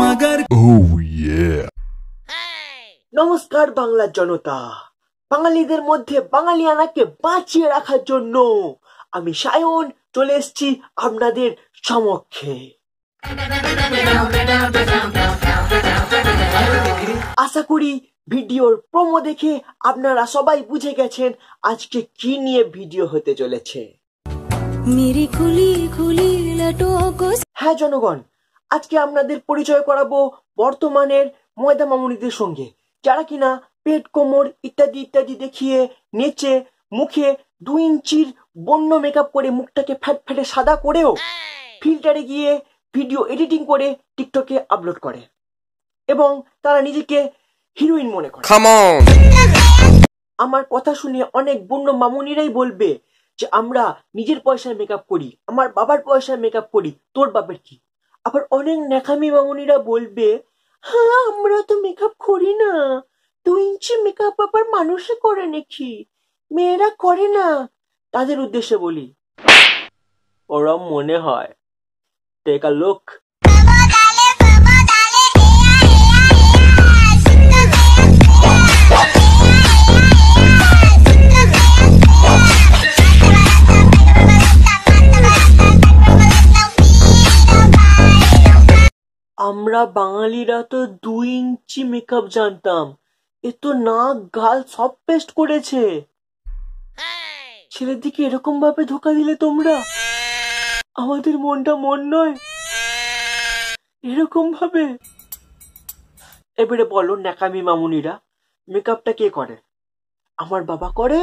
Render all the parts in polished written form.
मगर নমস্কার বাংলার জনতা, বাঙালিদের মধ্যে বাঙালিয়ানাকে বাঁচিয়ে রাখার জন্য আমি সায়ন চলে এসেছি আপনাদের সমক্ষে। আশা করি ভিডিওর প্রোমো দেখে আপনারা সবাই বুঝে গেছেন আজকে কি নিয়ে ভিডিও হতে চলেছে। হ্যাঁ জনগণ, আজকে আপনাদের পরিচয় করাবো বর্তমানের ময়দা মামুনিদের সঙ্গে, যারা কিনা পেট কোমর ইত্যাদি ইত্যাদি দেখিয়ে নেচে মুখে 2 ইঞ্চির বন্য মেকআপ করে মুখটাকে ফ্যাট ফ্যাটে সাদা করেও ফিল্টারে গিয়ে ভিডিও এডিটিং করে টিকটকে আপলোড করে এবং তারা নিজেকে হিরোইন মনে করে। আমার কথা শুনে অনেক বন্য মামুনিরাই বলবে যে আমরা নিজের পয়সায় মেকআপ করি, আমার বাবার পয়সায় মেকআপ করি, তোর বাপের কি। আবার অনেক ন্যাকামি মামুনিরা বলবে হ্যাঁ আমরা তো মেকআপ করি না, 2 ইঞ্চি মেকআপ আবার মানুষে করে নাকি, মেয়েরা করে না। তাদের উদ্দেশ্যে বলি ওরম মনে হয়, টেক আ লুক। আমরা বাঙালিরা তো 2 ইঞ্চি মেকআপ জানতাম, এ তো নাক গাল সব পেস্ট করেছে। ছেলের দিকে এরকম ভাবে ধোকা দিলে তোমরা, আমাদের মনটা মন নয় এরকম ভাবে। এবারে বলো ন্যাকামি মামুনিরা, মেকআপটা কে করে? আমার বাবা করে,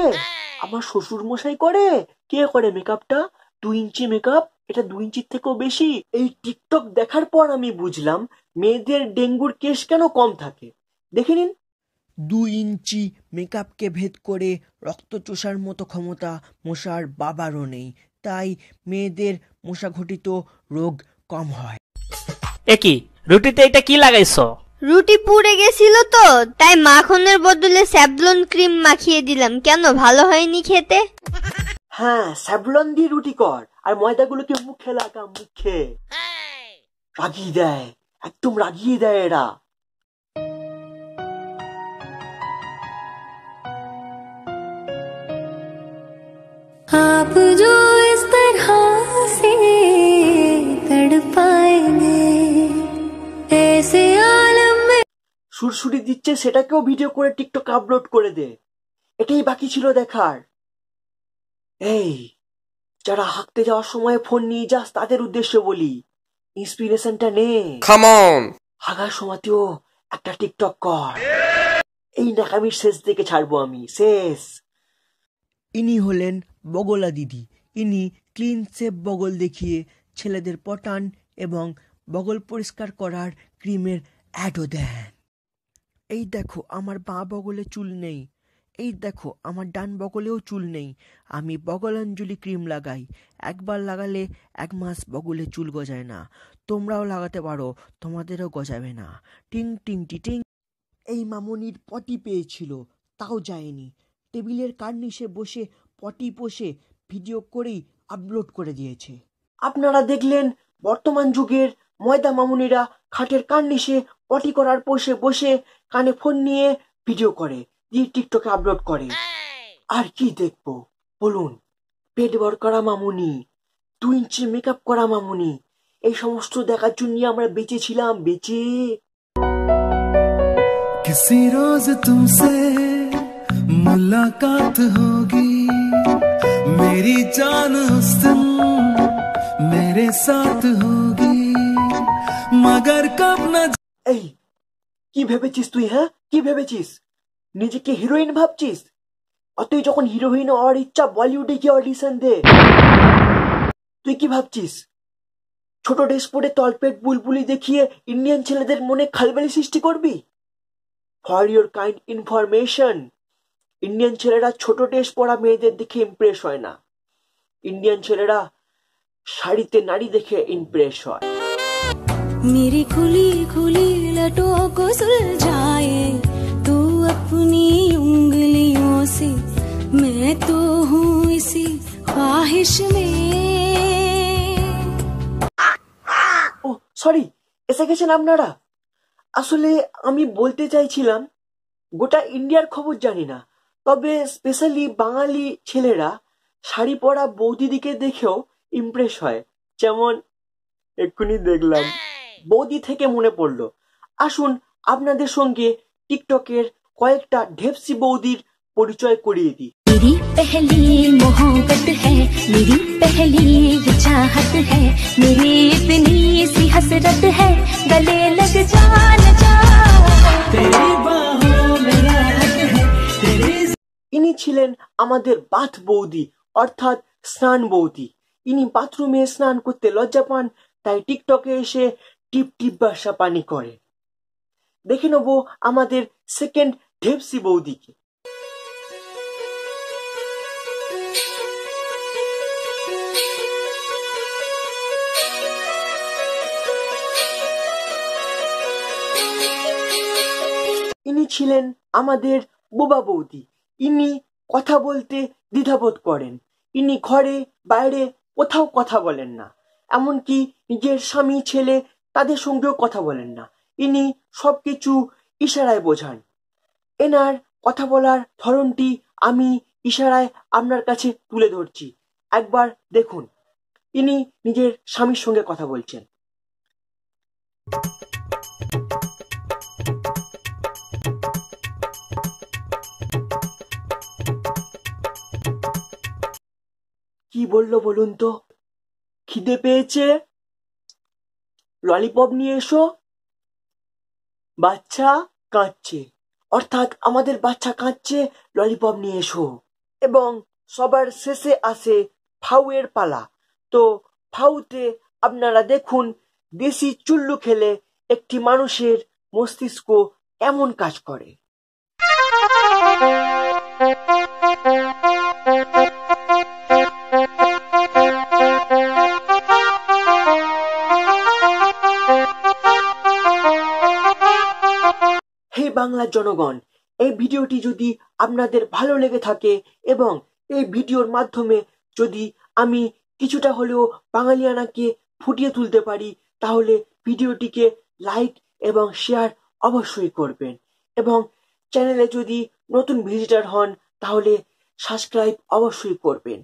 আমার শ্বশুর মশাই করে। কে করে মেকআপটা? 2 ইঞ্চি মেকআপ, এটা 2 ইঞ্চির থেকেও বেশি। এই টিকটক দেখার পর আমি বুঝলাম মেয়েদের ডেঙ্গুর কেস কেন কম থাকে। দেখে নিন, 2 ইঞ্চি মেকআপকে ভেদ করে রক্ত চোষার মতো ক্ষমতা মশার বাবারও নেই, তাই মেয়েদের মশা ঘটিত রোগ কম হয়। একই রুটিতে এটা কি লাগাইছো? রুটি পুড়ে গেছিল তো, তাই মাখনের বদলে স্যাভলন ক্রিম মাখিয়ে দিলাম। কেন, ভালো হয়নি খেতে? হ্যাঁ স্যাভলন দিয়ে রুটি কর আর ময়দাগুলোকে মুখে লাগা, মুখে রাগিয়ে দেয়, একদম রাগিয়ে দেয় এরা। आप जो इस तरह से तड़पाएंगे ऐसे आलम में। সুরসুরি দিচ্ছে সেটাকেও ভিডিও করে টিকটক আপলোড করে দে, এটাই বাকি ছিল দেখার। এই যারা হাঁকতে যাওয়ার সময় ফোন নিয়ে যাস তাদের উদ্দেশ্যে বলি, ইন্সপিরেশনটা নে, হাগার সময়তেও একটা টিকটক কর। এই নাকামির শেষ থেকে ছাড়বো আমি, শেষ। ইনি হলেন বগলা দিদি। ইনি ক্লিন সেভ বগল দেখিয়ে ছেলেদের পটান এবং বগল পরিষ্কার করার ক্রিমের অ্যাডও দেন। এই দেখো আমার বাঁ বগলে চুল নেই, এই দেখো আমার ডান বগলেও চুল নেই, আমি বগলাঞ্জলি ক্রিম লাগাই, একবার লাগালে 1 মাস বগলে চুল গজায় না। তোমরাও লাগাতে পারো, তোমাদেরও গজাবে না। টিং টিং টিং। এই মামনির পটি পেয়েছিল, তাও যায়নি, টেবিলের কার্নিশে বসে পটি পোষে ভিডিও করেই আপলোড করে দিয়েছে। আপনারা দেখলেন বর্তমান যুগের ময়দা মামুনিরা খাটের কার্নিশে পটি করার বসে বসে কানে ফোন নিয়ে ভিডিও করে দিয়ে টিকটকে আপলোড করে। আর কি দেখবো বলুন? পেট ভর করা মামুনি, 2 ইঞ্চি মেকআপ করা মামুনি, এই সমস্ত দেখার জন্য আমরা বেঁচে ছিলাম, বেঁচে। किसी रोज तुमसे मुलाकात होगी, मेरी जान उस दिन मेरे साथ होगी, मगर कब न। এই কি ভেবেছিস তুই? হ্যাঁ কি ভেবেছিস? নিজেকে হিরোইন ভাবছিস? অতই যখন হিরোইন হওয়ার ইচ্ছা বলিউডে গিয়ে অডিশন দে। তুই কি ভাবছিস ছোট ড্রেস পরে তলপেট বুলবুলি দেখিয়ে ইন্ডিয়ান ছেলেদের মনে খালবালি সৃষ্টি করবি? For your kind information, Indian ছেলেরা ছোট ড্রেস পরা মেয়েদের দেখে ইমপ্রেস হয় না, ইন্ডিয়ান ছেলেরা শাড়িতে নারী দেখে ইমপ্রেস হয়। मेरी खुली खुली लटों को सुलझाए तू अपनी उंगलियों से, मैं तो हूँ इसी ख्वाहिश में। ও সরি, এসে গেছেন আপনারা। আসলে আমি বলতে চাইছিলাম গোটা ইন্ডিয়ার খবর জানি না, তবে স্পেশালি বাঙালি ছেলেরা শাড়ি পরা বৌদিদিকে দেখেও ইমপ্রেস হয়। যেমন এক্ষুনি দেখলাম, বৌদি থেকে মনে পড়লো, আসুন আপনাদের সঙ্গে টিকটকের কয়েকটা ঢেপসি বৌদির পরিচয় করিয়ে দিই। मेरी पहली मोहब्बत है, मेरी पहली चाहत है, मेरी इतनी सी हसरत है, गले लग जा न जा, तेरी बाहों में राहत है, तेरी। ইনি ছিলেন আমাদের বাথ বৌদি, অর্থাৎ স্নান বৌদি। ইনি বাথরুমে স্নান করতে লজ্জা পান, তাই টিকটকে এসে টিপ টিপ বর্ষা পানি করে। দেখে নেব আমাদের সেকেন্ড ঢেপসি বৌদিকে। ইনি ছিলেন আমাদের বোবা বৌদি। ইনি কথা বলতে দ্বিধাবোধ করেন। ইনি ঘরে বাইরে কোথাও কথা বলেন না, এমনকি নিজের স্বামী ছেলে তাদের সঙ্গেও কথা বলেন না। ইনি সবকিছু ইশারায় বোঝান। এনার কথা বলার ধরনটি আমি ইশারায় আপনার কাছে তুলে ধরছি, একবার দেখুন। ইনি নিজের স্বামীর সঙ্গে কথা বলছেন। কি বললো বলুন তো? খিদে পেয়েছে, ললিপপ নিয়ে এসো। বাচ্চা কাঁদছে, অর্থাৎ আমাদের বাচ্চা কাঁদছে, ললিপপ নিয়ে এসো। এবং সবার শেষে আসে ফাউয়ের পালা। তো ফাউতে আপনারা দেখুন দেশি চুল্লু খেলে একটি মানুষের মস্তিষ্ক কেমন কাজ করে। হে বাংলার জনগণ, এই ভিডিওটি যদি আপনাদের ভালো লেগে থাকে এবং এই ভিডিওর মাধ্যমে যদি আমি কিছুটা হলেও বাঙালিয়ানাকে ফুটিয়ে তুলতে পারি, তাহলে ভিডিওটিকে লাইক এবং শেয়ার অবশ্যই করবেন। এবং চ্যানেলে যদি নতুন ভিজিটর হন তাহলে সাবস্ক্রাইব অবশ্যই করবেন।